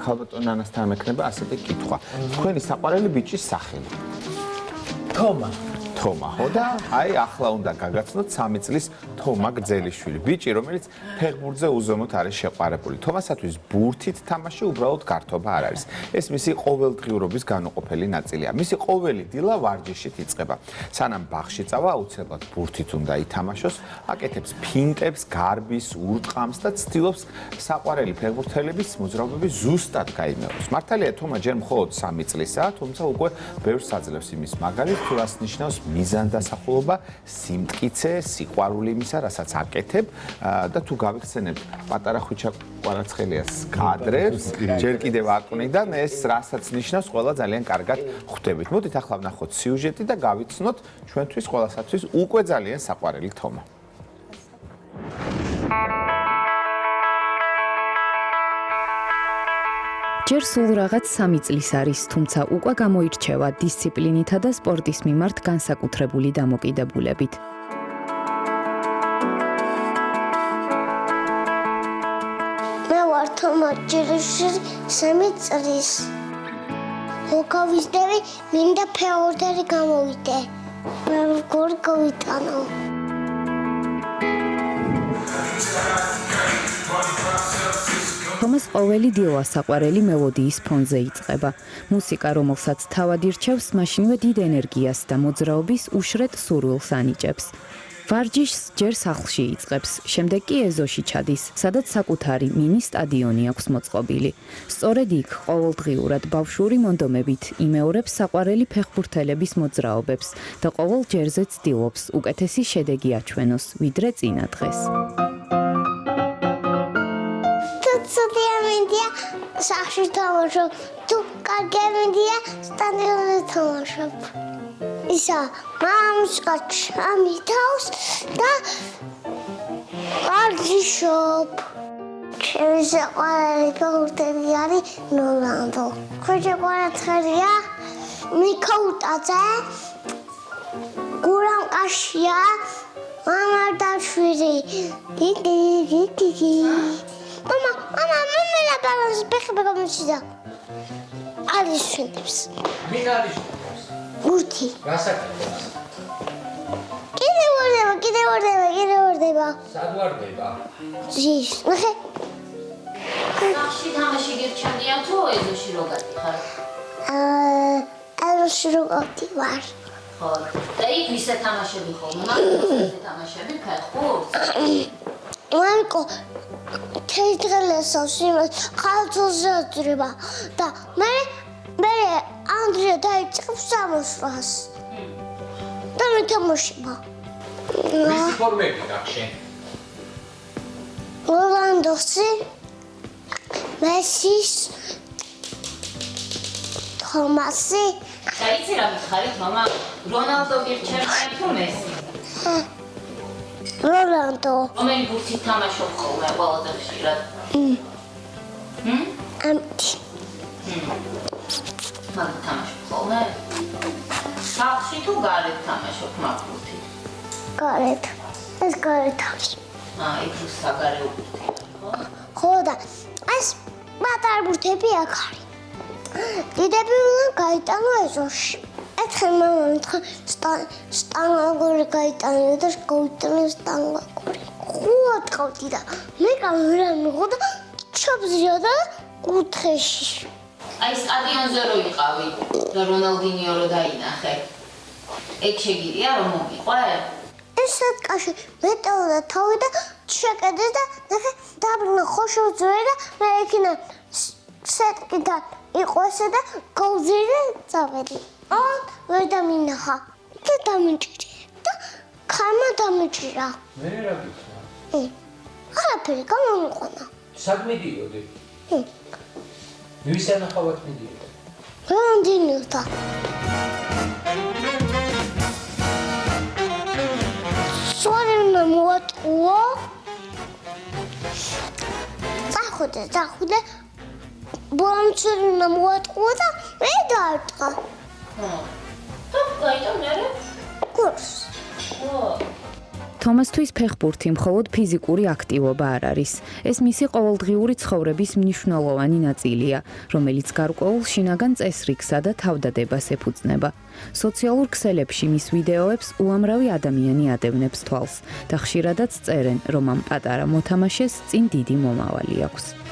ხალბატონ ანასთან მექნება ასეთი კითხვა. თქვენი საყვარელი ბიჭის სახელი? თომა. თომა, ხო და აი ახლა უნდა გაგაცნოთ 3 წლის თომა გრძელიშვილი. ბიჭი, რომელიც ფეხბურთზე უზომოდ არის შეყვარებული. თომასათვის ბურთით თამაში უბრალოდ გართობა არ არის. ეს მისი ყოველდღიურობის განუყოფელი ნაწილია. მისი ყოველი დილა ვარჯიშით იწყება. სანამ ბაღში წავა, აუცილებლად ბურთით უნდა ითამაშოს, აკეთებს ფინტებს, გარბის, ურტყამს და ცდილობს საყვარელი ფეხბურთელების მოძრაობები ზუსტად გაიმეოროს. მართალია, თომა ჯერ მხოლოდ 3 წლისაა, თუმცა უკვე ბევრს აძლევს იმის მაგალითს, თუ რას ნიშნავს მიზანდასახულობა, სიმტკიცე, სიყვარული იმისა, რასაც აკეთებ და თუ გავიხსენებთ პატარა ხვიჩა კვარაცხელიას კადრებს, ჯერ კიდევ აკვნიდან ეს რასაც ნიშნავს, ყველა ძალიან კარგად ხვდებით. მოდით ახლა ვნახოთ სიუჟეტი და გავიცნოთ ჩვენთვის ყველასათვის უკვე ძალიან საყვარელი თომა. ჯერ სულ რაღაც 3 წლის არის, თუმცა უკვე გამოირჩევა დისციპლინითა და სპორტის მიმართ განსაკუთრებული დამოკიდებულებით. მე ვარ თომა ჯერში 3 წლის. მოგავიზდები, მინდა ფეხბურთელი გამოვიდე. მე როგორ გავიტანო? თომას ყოველი დილა საყვარელი მელოდიის ფონზე იწყება. მუსიკა, რომელსაც თავად ირჩევს, მაშინვე დიდ ენერგიას და მოძრაობის უშრეთ სურვილს ანიჭებს. ვარჯიშს ჯერ სახლში იწყებს, შემდეგ კი ეზოში ჩადის, სადაც საკუთარი მინი სტადიონი აქვს მოწყობილი. სწორედ იქ ყოველდღიურად ბავშვური მონდომებით იმეორებს საყვარელი ფეხბურთელების მოძრაობებს და ყოველ ჯერზე ცდილობს უკეთესი შედეგი აჩვენოს, ვიდრე წინა დღეს. Судья სახში თამაშობ, თუ კარგი მინდია სტადიონზე თამაშობ. ისა მამსკა ჩამითავს და ვარჯიშობ. ჩემი საყვარელი ფეხბურთელი არის რონალდო. ხვიჩა კვარაცხელია, მიქაუტაძე, გურამ კაშია, მამარდაშვილი. Mama, la balance pega como se dá. Alice Phillips. Μην Alice Phillips. Urti. Rasaka. Kide ordeba. Sadvardeba. Zis. Nahe. Naxshi tamashi girchandiyam tu ezoshi ro gatikar? Ezoshi ro gativar. Xo'p. Da ik vise tamashebi xolme, man vise tamashebi fexburt. Მამიკო თეატრალესავს იმას ხალხზე აწრება და მე ანდრია დაიწყებს სამოსვას და მე თამაშობა. მისი ფორმები გახშენ? რონალდოსი, მესის, თომასი. და იცი რა მითხარით, მამა, რონალდო გირჩევია თუ მესი? რონალდო. რომელი ბურთით თამაშობ ხოლმე ყველაზე ხშირად? ამით. მაგ თამაშობ ხოლმე? სახლში თუ გარეთ თამაშობ მაგ ბურთით? გარეთ. ეს გარეთ არის. იქ საგარეო ბურთია, ხო? ხო და ეს პატარა ბურთები აქ არის. დიდები უნდა გაიტანო ეზოში. ერთხელ მამა მითხრა სტანგაგური გაიტანე და გავიტანე სტანგაგური. ხო ტყავდი და მე კამერა მიღო და ჩაბზია და კუთხეში. აი სტადიონზე რო იყავი და რონალდინიო რო დაინახე. ეგ შეგირია რომ მოგიყვე? ეს სათქაში მეტეოდა თავი და შეკედეს და ნახე დაბრუნა ხოშოძვე და მე ექინა სეტკიდან იყო ესე და გავზირე წავედი. ვერ დამინახა და დამიჭირე და ხარმა დამიჭირა. მე რა გიქნა? არაფერი გამომიყვანა. სად მიდიოდი? ვის ანახავად მიდიოდი? რონალდინიოთა. სვარინა მოატყუო. წახუდე. ბოლომცელინა მოატყუო და მე დაარტყა. და გაიტანე? კურს. თომასთვის ფეხბურთი მხოლოდ ფიზიკური აქტივობა არ არის. ეს მისი ყოველდღიური ცხოვრების მნიშვნელოვანი ნაწილია, რომელიც გარკვეულ შინაგან წესრიგსა და თავდადებას ეფუძნება. სოციალურ ქსელებში მის ვიდეოებს უამრავი ადამიანი ადევნებს თვალს და ხშირადაც წერენ, რომ ამ პატარა მოთამაშეს წინ დიდი მომავალი აქვს.